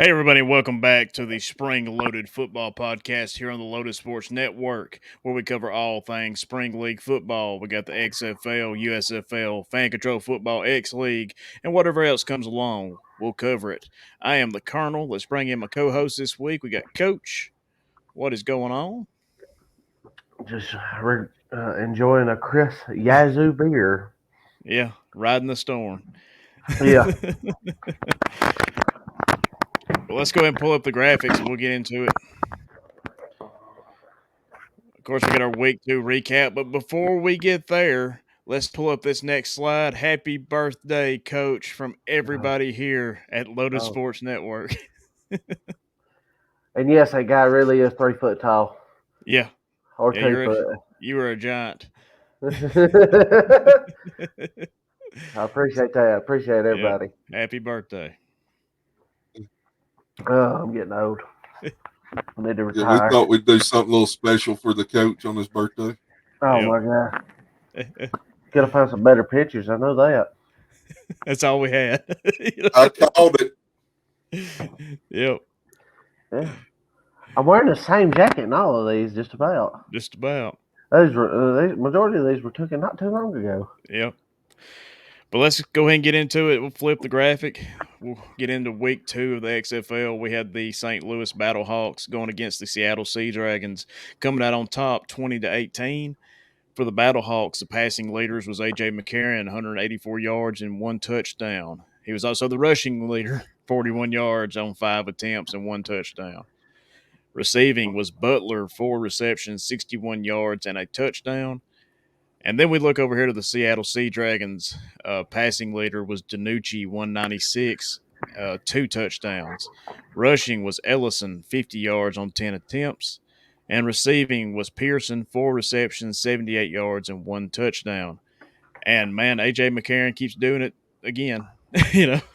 Hey, everybody, and welcome back to the Spring Loaded Football Podcast here on the Loaded Sports Network, where we cover all things Spring League football. We got the XFL, USFL, Fan Control Football, X League, and whatever else comes along. We'll cover it. I am the Colonel. Let's bring in my co host this week. We got Coach. What is going on? Just enjoying a crisp Yazoo beer. Yeah, riding the storm. Yeah. Well, let's go ahead and pull up the graphics and we'll get into it. Of course, we got our week 2 recap, but before we get there, let's pull up this next slide. Happy birthday, Coach, from Oh, everybody here at Lotus oh. Sports Network. And yes, that guy really is 3 foot tall Yeah, or yeah, 2 foot. you were a giant. I appreciate that. I appreciate Yeah, everybody. happy birthday. I'm getting old. I need to Yeah, we retire. thought we'd do something a little special for the coach on his birthday. Oh Yep. my god. Gotta find some better pictures. I know that. That's all we had. I called it. Yep, Yeah. I'm wearing the same jacket in all of these, just about. just about. Majority of these were taken not too long ago. Yep. But let's go ahead and get into it. We'll flip the graphic. We'll get into week 2 of the XFL. We had the St. Louis Battlehawks going against the Seattle Sea Dragons, coming out on top 20-18. For the Battlehawks, the passing leaders was A.J. McCarron, 184 yards and 1 touchdown. He was also the rushing leader, 41 yards on 5 attempts and 1 touchdown. Receiving was Butler, 4 receptions, 61 yards and a touchdown. And then we look over here to the Seattle Sea Dragons. Passing leader was DiNucci, 196, 2 touchdowns. Rushing was Ellison, 50 yards on 10 attempts. And receiving was Pearson, 4 receptions, 78 yards, and 1 touchdown. And man, A.J. McCarron keeps doing it again.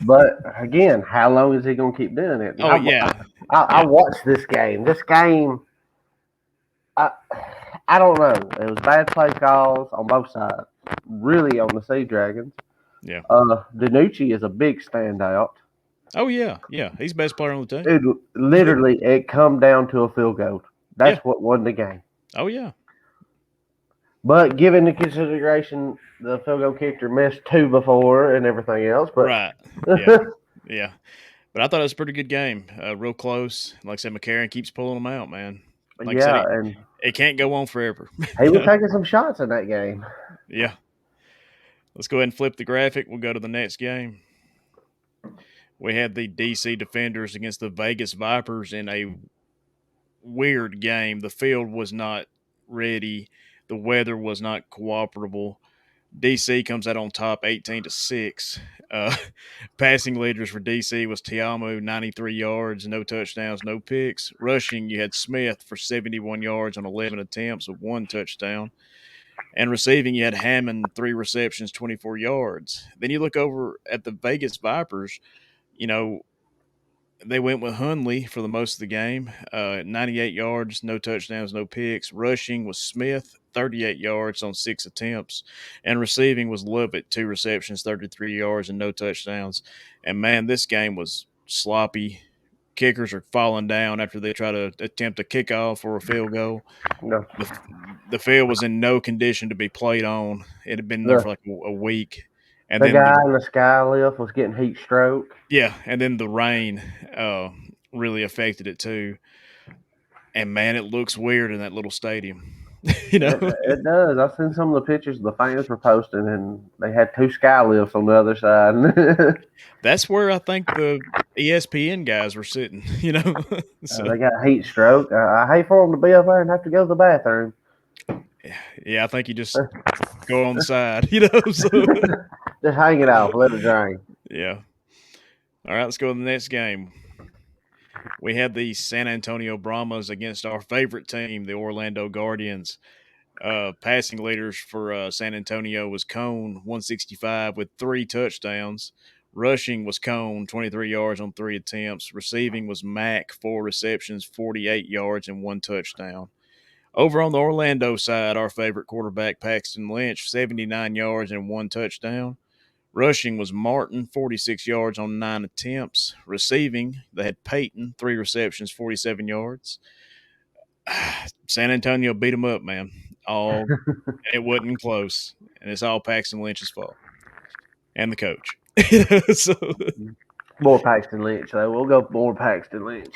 But again, how long is he gonna keep doing it? Oh, yeah. I Yeah. watched this game. This game, I I don't know. It was bad play calls on both sides. Really on the Sea Dragons. Yeah. DiNucci is a big standout. Oh, yeah. Yeah. He's the best player on the team. It come down to a field goal. Yeah. That's what won the game. Oh, yeah. But given the consideration, the field goal kicker missed 2 before and everything else. But Right. Yeah. Yeah. But I thought it was a pretty good game. Real close. Like I said, McCarron keeps pulling them out, man. Like I said, yeah, and it can't go on forever. he was taking some shots in that game. Yeah. Let's go ahead and flip the graphic. We'll go to the next game. We had the DC Defenders against the Vegas Vipers in a weird game. The field was not ready. The weather was not cooperable. DC comes out on top 18-6. Passing leaders for DC was Tiamu, 93 yards, no touchdowns, no picks. Rushing, you had Smith for 71 yards on 11 attempts with 1 touchdown. And receiving, you had Hammond, 3 receptions, 24 yards. Then you look over at the Vegas Vipers, you know, they went with Hundley for the most of the game, 98 yards, no touchdowns, no picks. Rushing was Smith, 38 yards on 6 attempts. And receiving was Lovett, 2 receptions, 33 yards, and no touchdowns. And man, this game was sloppy. Kickers are falling down after they try to attempt a kickoff or a field goal. No, The field was in no condition to be played on. It had been there the for like a week. And the then guy in the sky lift was getting heat stroke. and then the rain really affected it too. And man, it looks weird in that little stadium. you know, It does. I've seen some of the pictures the fans were posting, and they had 2 sky lifts on the other side. that's where I think the ESPN guys were sitting. So They got heat stroke. I hate for them to be up there and have to go to the bathroom. yeah, I think you just go on the side. So Just hang it off, let it drain. yeah. All right, let's go to the next game. We had the San Antonio Brahmas against our favorite team, the Orlando Guardians. Passing leaders for San Antonio was Cone, 165 with 3 touchdowns. Rushing was Cone, 23 yards on 3 attempts. Receiving was Mack, 4 receptions, 48 yards, and 1 touchdown. Over on the Orlando side, our favorite quarterback, Paxton Lynch, 79 yards and 1 touchdown. Rushing was Martin, 46 yards on 9 attempts. Receiving, they had Peyton, 3 receptions, 47 yards. San Antonio beat them up, man. All It wasn't close, and it's all Paxton Lynch's fault and the coach. So More Paxton Lynch, though. We'll go more Paxton Lynch.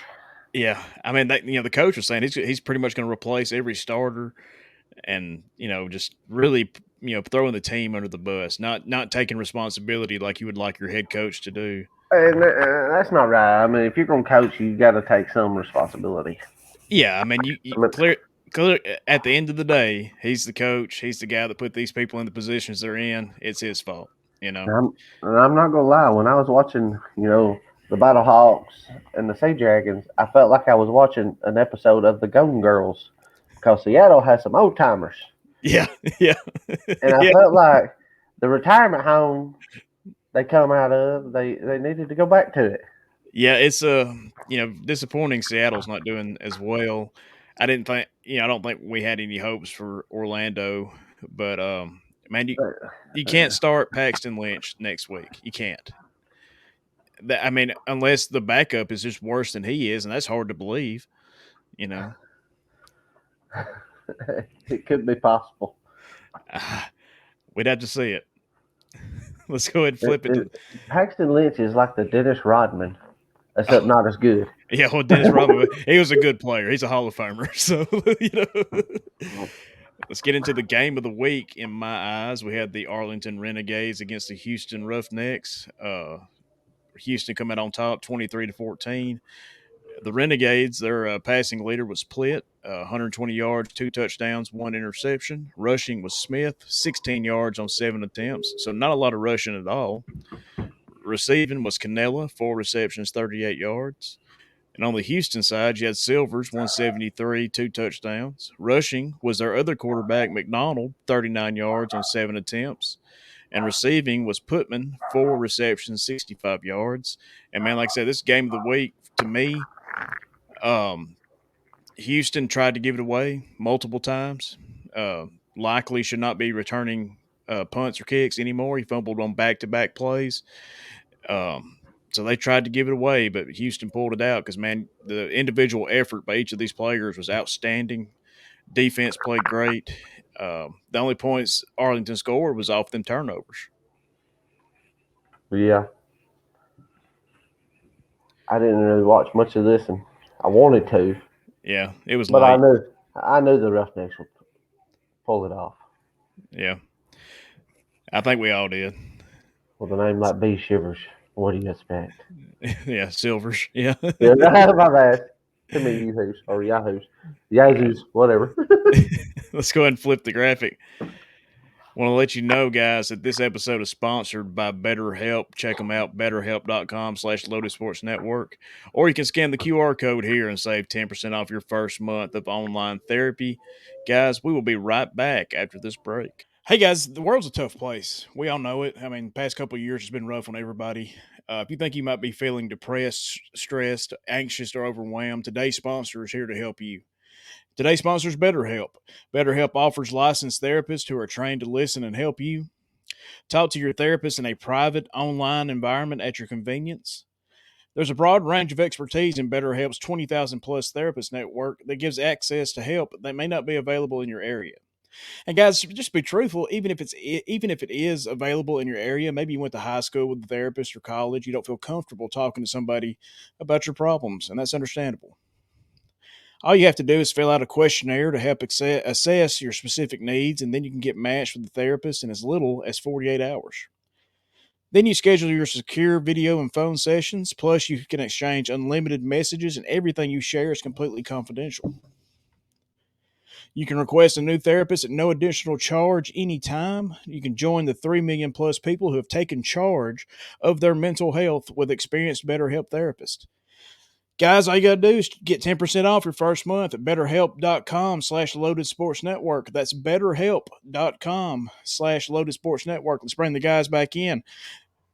yeah, I mean, the coach was saying he's pretty much going to replace every starter, and just really throwing the team under the bus, not taking responsibility like you would like your head coach to do. And that's not right. I mean, if you're going to coach, you got to take some responsibility. Yeah, I mean, you clear at the end of the day, he's the coach. He's the guy that put these people in the positions they're in. It's his fault, And I'm not going to lie. When I was watching, the Battle Hawks and the Sea Dragons, I felt like I was watching an episode of the Golden Girls because Seattle has some old timers. Yeah, yeah. And I felt like the retirement home they come out of, they needed to go back to it. Yeah, it's disappointing. Seattle's not doing as well. I don't think we had any hopes for Orlando, but man, you can't start Paxton Lynch next week. You can't. I mean, unless the backup is just worse than he is, and that's hard to believe. It could be possible. We'd have to see it. Let's go ahead and flip it. Paxton Lynch is like the Dennis Rodman, except not as good. Yeah, well, Dennis Rodman, he was a good player. He's a Hall of Famer. So, let's get into the game of the week. In my eyes, we had the Arlington Renegades against the Houston Roughnecks. Houston coming on top, 23-14. The Renegades, their passing leader was Plitt, 120 yards, 2 touchdowns, 1 interception. Rushing was Smith, 16 yards on 7 attempts, so not a lot of rushing at all. Receiving was Canella, 4 receptions, 38 yards. And on the Houston side, you had Silvers, 173, 2 touchdowns. Rushing was their other quarterback, McDonald, 39 yards on 7 attempts. And receiving was Putman, 4 receptions, 65 yards. And man, like I said, this game of the week to me, Houston tried to give it away multiple times. Likely should not be returning punts or kicks anymore. He fumbled on back-to-back plays. So they tried to give it away, but Houston pulled it out because, man, the individual effort by each of these players was outstanding. Defense played great. The only points Arlington scored was off them turnovers. Yeah. I didn't really watch much of this, and I wanted to. Yeah, it was but late. I knew the Roughnecks would pull it off. Yeah. I think we all did. With a name like B. Shivers, what do you expect? Yeah, Silvers. Yeah. Yeah, my bad. Too many Yahoos or Yahoos. Yahoos, whatever. Let's go ahead and flip the graphic. Want to let you know, guys, that this episode is sponsored by BetterHelp. Check them out, betterhelp.com/Loaded Sports Network. Or you can scan the QR code here and save 10% off your first month of online therapy. Guys, we will be right back after this break. Hey, guys, the world's a tough place. We all know it. I mean, the past couple of years has been rough on everybody. If you think you might be feeling depressed, stressed, anxious, or overwhelmed, today's sponsor is here to help you. Today's sponsor is BetterHelp. BetterHelp offers licensed therapists who are trained to listen and help you. Talk to your therapist in a private, online environment at your convenience. There's a broad range of expertise in BetterHelp's 20,000 plus therapist network that gives access to help that may not be available in your area. And guys, just be truthful. Even if it is available in your area, maybe you went to high school with a therapist or college, you don't feel comfortable talking to somebody about your problems, and that's understandable. All you have to do is fill out a questionnaire to help assess your specific needs, and then you can get matched with a therapist in as little as 48 hours. Then you schedule your secure video and phone sessions, plus you can exchange unlimited messages, and everything you share is completely confidential. You can request a new therapist at no additional charge anytime. You can join the 3 million plus people who have taken charge of their mental health with experienced BetterHelp therapists. Guys, all you got to do is get 10% off your first month at betterhelp.com/loaded sports network. That's betterhelp.com/loaded sports network. Let's bring the guys back in.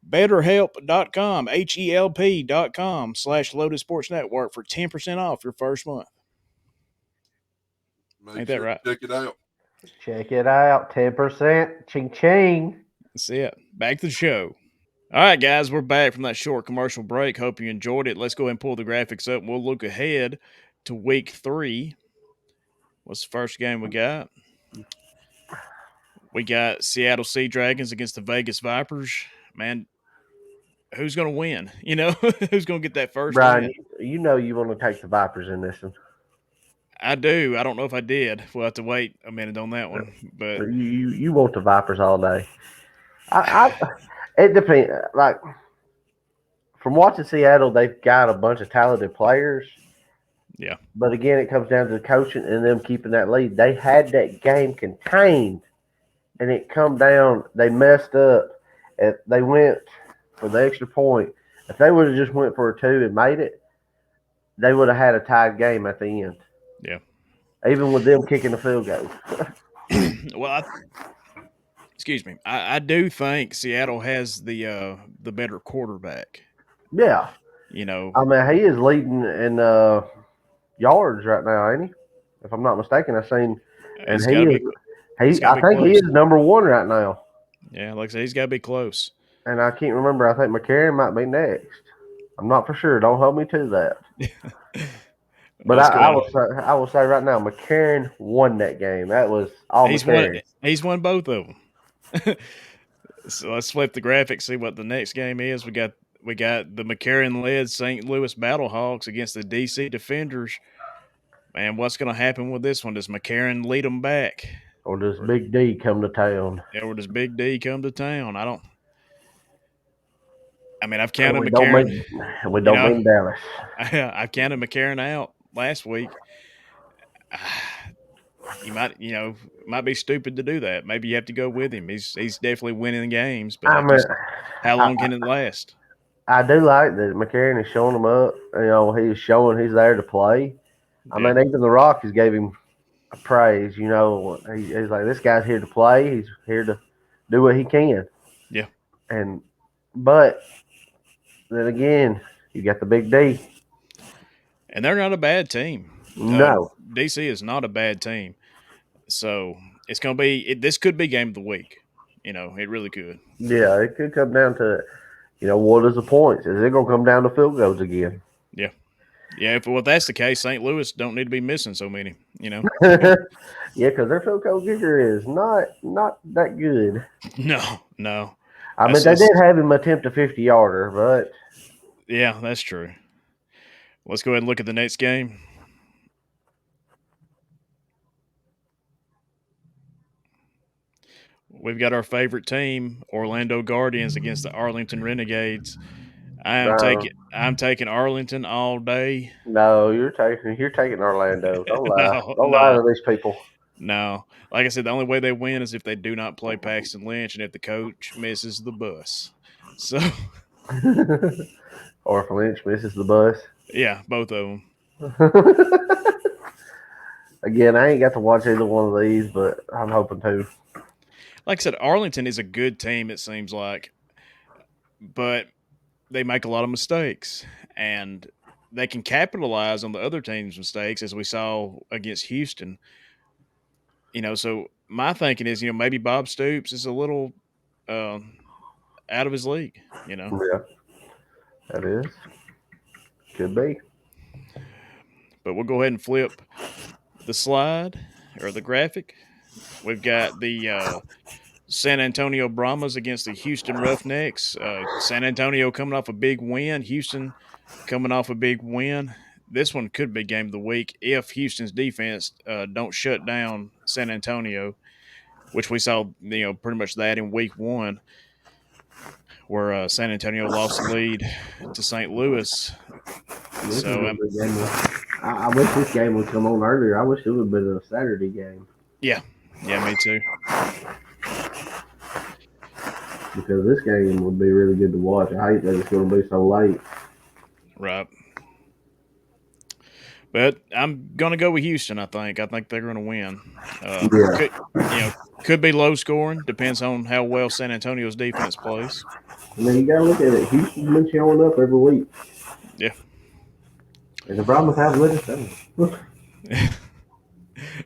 betterhelp.com, HELP.com/loaded sports network for 10% off your first month. Make Ain't sure that right? to check it out. Check it out. 10%. Ching ching. That's it. Back to the show. All right, guys, we're back from that short commercial break. Hope you enjoyed it. Let's go ahead and pull the graphics up and we'll look ahead to week 3. What's the first game we got? We got Seattle Sea Dragons against the Vegas Vipers. Man, who's going to win? Who's going to get that first Brian, win? you know you want to take the Vipers in this one. I do. I don't know if I did. We'll have to wait a minute on that one. But You want the Vipers all day. It depends. Like from watching Seattle, they've got a bunch of talented players. yeah, But again, it comes down to the coaching and them keeping that lead. They had that game contained, and it come down. They messed up. And they went for the extra point. If they would have just went for a 2 and made it, they would have had a tied game at the end. yeah. Even with them kicking the field goal. Well, excuse me. I do think Seattle has the better quarterback. Yeah. I mean, he is leading in yards right now, ain't he? If I'm not mistaken, I've seen, and he's got to be. I think he is number 1 right now. Yeah, like I said, he's got to be close. And I can't remember. I think McCarron might be next. I'm not for sure. Don't hold me to that. But I will say right now, McCarron won that game. That was all McCarron. He's won both of them. So let's flip the graphic, see what the next game is. We got the McCarron-led St. Louis Battlehawks against the DC Defenders. Man, what's going to happen with this one? Does McCarron lead them back? Or does Big D come to town? Yeah, or does Big D come to town? I've counted we McCarron. We don't mean Dallas. I've counted McCarron out last week. You might be stupid to do that. Maybe you have to go with him. He's definitely winning games, but how long can it last? I do like that McCarron is showing him up. He's showing he's there to play. I mean, even the Rockies gave him praise. He's like, this guy's here to play. He's here to do what he can. Yeah. But then again, you got the Big D. And they're not a bad team. No. DC is not a bad team. So it's going to be – this could be game of the week. It really could. Yeah, it could come down to, what is the points? Is it going to come down to field goals again? Yeah. Yeah, if that's the case, St. Louis don't need to be missing so many, Yeah, because their field goal kicker is not that good. No. I mean, they did have him attempt a 50-yarder, but – yeah, that's true. Let's go ahead and look at the next game. We've got our favorite team, Orlando Guardians, against the Arlington Renegades. I'm taking Arlington all day. No, you're taking Orlando. Don't lie. Don't lie to these people. No. Like I said, the only way they win is if they do not play Paxton Lynch and if the coach misses the bus. So or if Lynch misses the bus. Yeah, both of them. Again, I ain't got to watch either one of these, but I'm hoping to. Like I said, Arlington is a good team, it seems like. But they make a lot of mistakes. And they can capitalize on the other team's mistakes, as we saw against Houston. So my thinking is, maybe Bob Stoops is a little out of his league, Yeah, that is. Could be. But we'll go ahead and flip the slide or the graphic. We've got the San Antonio Brahmas against the Houston Roughnecks. San Antonio coming off a big win. Houston coming off a big win. This one could be game of the week if Houston's defense don't shut down San Antonio, which we saw, pretty much that in week 1, where San Antonio lost the lead to St. Louis. So I wish this game would come on earlier. I wish it would have been a Saturday game. Yeah, me too. Because this game would be really good to watch. I hate that it's going to be so late. Right. But I'm going to go with Houston, I think. I think they're going to win. Could be low scoring. Depends on how well San Antonio's defense plays. I mean, you got to look at it. Houston's been showing up every week. Yeah. And the Brahmas have let us down.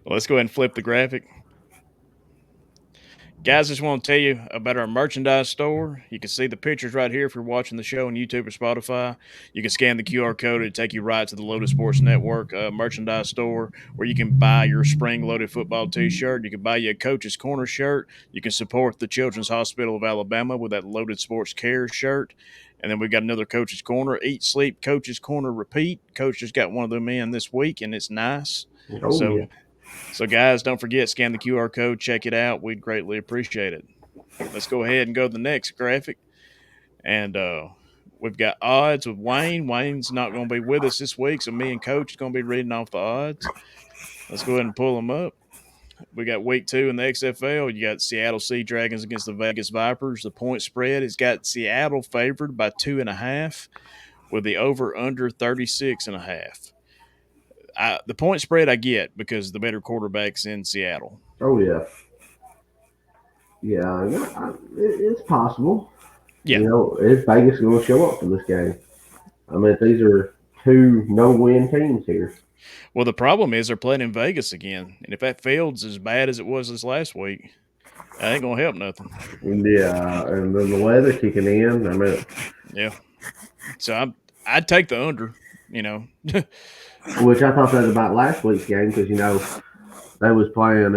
Let's go ahead and flip the graphic. Guys, just want to tell you about our merchandise store. You can see the pictures right here if you're watching the show on YouTube or Spotify. You can scan the QR code to take you right to the Loaded Sports Network merchandise store where you can buy your spring loaded football t shirt. You can buy you a Coach's Corner shirt. You can support the Children's Hospital of Alabama with that Loaded Sports Care shirt. And then we've got another Coach's Corner, Eat, Sleep, Coach's Corner, Repeat. Coach just got one of them in this week, and it's nice. Oh, So yeah. So, guys, don't forget, scan the QR code, check it out. We'd greatly appreciate it. Let's go ahead and go to the next graphic. And we've got odds with Wayne. Wayne's not going to be with us this week, so me and Coach are going to be reading off the odds. Let's go ahead and pull them up. We got week 2 in the XFL. You got Seattle Sea Dragons against the Vegas Vipers. The point spread has got Seattle favored by 2.5 with the over-under 36.5. The point spread I get because the better quarterback's in Seattle. Oh, yeah. Yeah, it's possible. Yeah. You know, is Vegas going to show up for this game? I mean, these are 2 no-win teams here. Well, the problem is they're playing in Vegas again, and if that field's as bad as it was this last week, that ain't gonna help nothing. Yeah, and then the weather kicking in. I mean, yeah. So I'd take the under. You know. Which I thought that about last week's game because they was playing in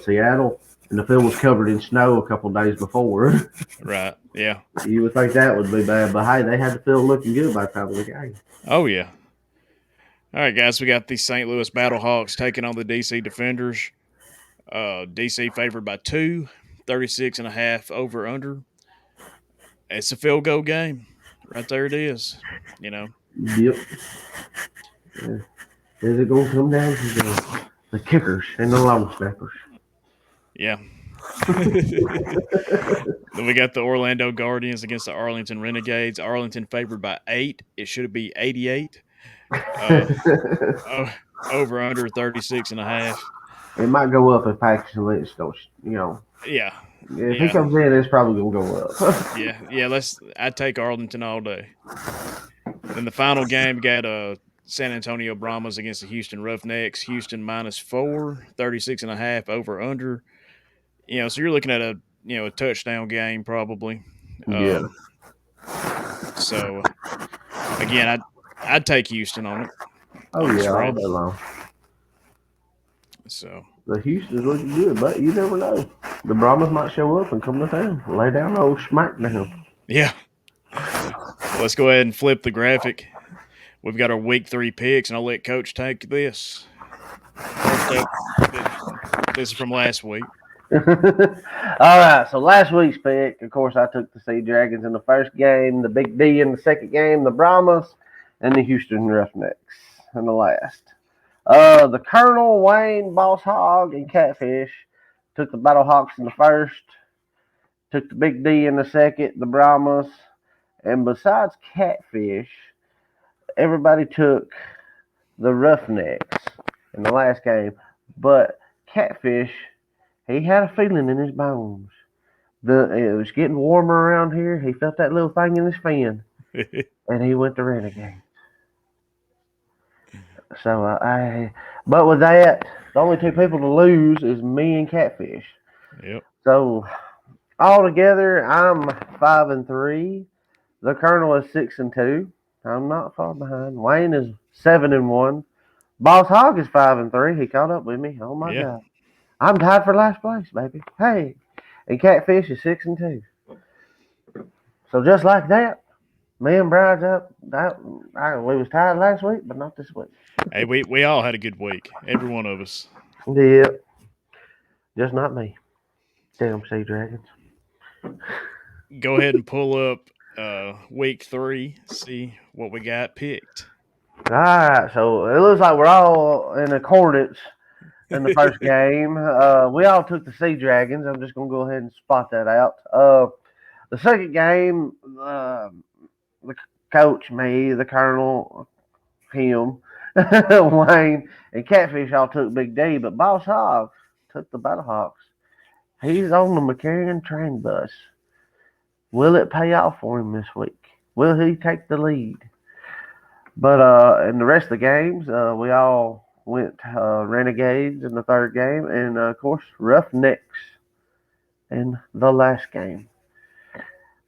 Seattle, and the field was covered in snow a couple of days before. Right. Yeah. You would think that would be bad, but hey, they had the field looking good by the time of the game. Oh yeah. All right, guys, we got the St. Louis Battlehawks taking on the DC Defenders. DC favored by 2, 36.5 over under. It's a field goal game. Right there it is. You know. Yep. Is it going to come down to the kickers and the long snappers? Yeah. Then we got the Orlando Guardians against the Arlington Renegades. Arlington favored by 8. It should be 88. Over under 36.5. It might go up if Paxton Lynch goes, Yeah. If he comes in, it's probably going to go up. Yeah. I'd take Arlington all day. Then the final game got San Antonio Brahmas against the Houston Roughnecks. Houston -4, 36.5 over under. So you're looking at a touchdown game probably. Yeah. So again, I'd take Houston on it. Oh yeah, all day long. So the Houston's looking good, but you never know. The Brahmas might show up and come to town, lay down the old smackdown. Yeah. Well, let's go ahead and flip the graphic. We've got our week 3 picks, and I'll let Coach take this. First up, this is from last week. All right, so last week's pick, of course, I took the Sea Dragons in the first game, the Big D in the second game, the Brahmas, and the Houston Roughnecks in the last. The Colonel, Wayne, Boss Hog, and Catfish took the Battlehawks in the first, took the Big D in the second, the Brahmas, and besides Catfish, everybody took the Roughnecks in the last game, but Catfish, he had a feeling in his bones. It was getting warmer around here. He felt that little thing in his fin, and he went to Renegade. So but with that, the only 2 people to lose is me and Catfish. Yep. So altogether, I'm 5-3. The Colonel is 6-2. I'm not far behind. Wayne is 7-1. Boss Hog is 5-3. He caught up with me. Oh my God. I'm tied for last place, baby. Hey. And Catfish is 6-2. So just like that, me and Bride's up. We was tied last week, but not this week. Hey, we all had a good week. Every one of us. Yeah. Just not me. Damn Sea Dragons. Go ahead and pull up week 3. See what we got picked. All right. So it looks like we're all in accordance in the first game. We all took the Sea Dragons. I'm just going to go ahead and spot that out. The second game, the coach, me, the Colonel, him, Wayne, and Catfish all took Big D, but Boss Hog took the Battlehawks. He's on the McCarran train bus. Will it pay off for him this week? Will he take the lead? But in the rest of the games, we all went Renegades in the third game, and of course Roughnecks in the last game.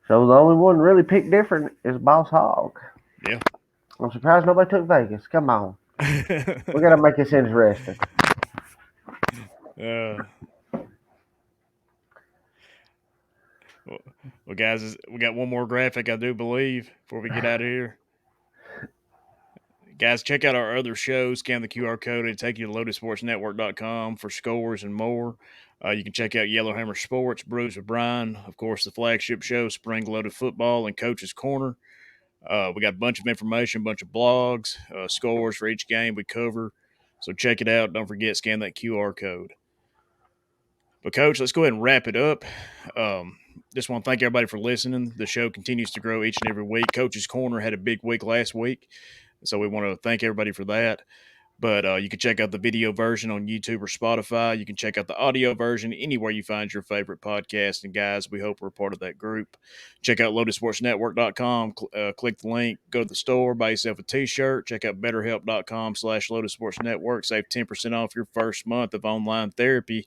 So the only one really picked different is Boss Hog. Yeah. I'm surprised nobody took Vegas. Come on. We got to make this interesting. uh, well, guys, we got one more graphic, I do believe, before we get out of here. Guys, check out our other shows. Scan the QR code and take you to lotusportsnetwork.com for scores and more. You can check out Yellowhammer Sports, Brews with Brian, of course, the flagship show, Spring Loaded Football, and Coach's Corner. We got a bunch of information, a bunch of blogs, scores for each game we cover. So check it out. Don't forget, scan that QR code. But, Coach, let's go ahead and wrap it up. Just want to thank everybody for listening. The show continues to grow each and every week. Coach's Corner had a big week last week, so we want to thank everybody for that. But you can check out the video version on YouTube or Spotify. You can check out the audio version anywhere you find your favorite podcast. And, guys, we hope we're part of that group. Check out lotusportsnetwork.com. Click the link. Go to the store. Buy yourself a T-shirt. Check out betterhelp.com/lotusportsnetwork. Save 10% off your first month of online therapy.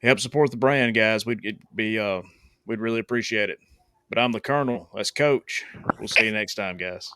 Help support the brand, guys. We'd really appreciate it. But I'm the Colonel. That's Coach. We'll see you next time, guys.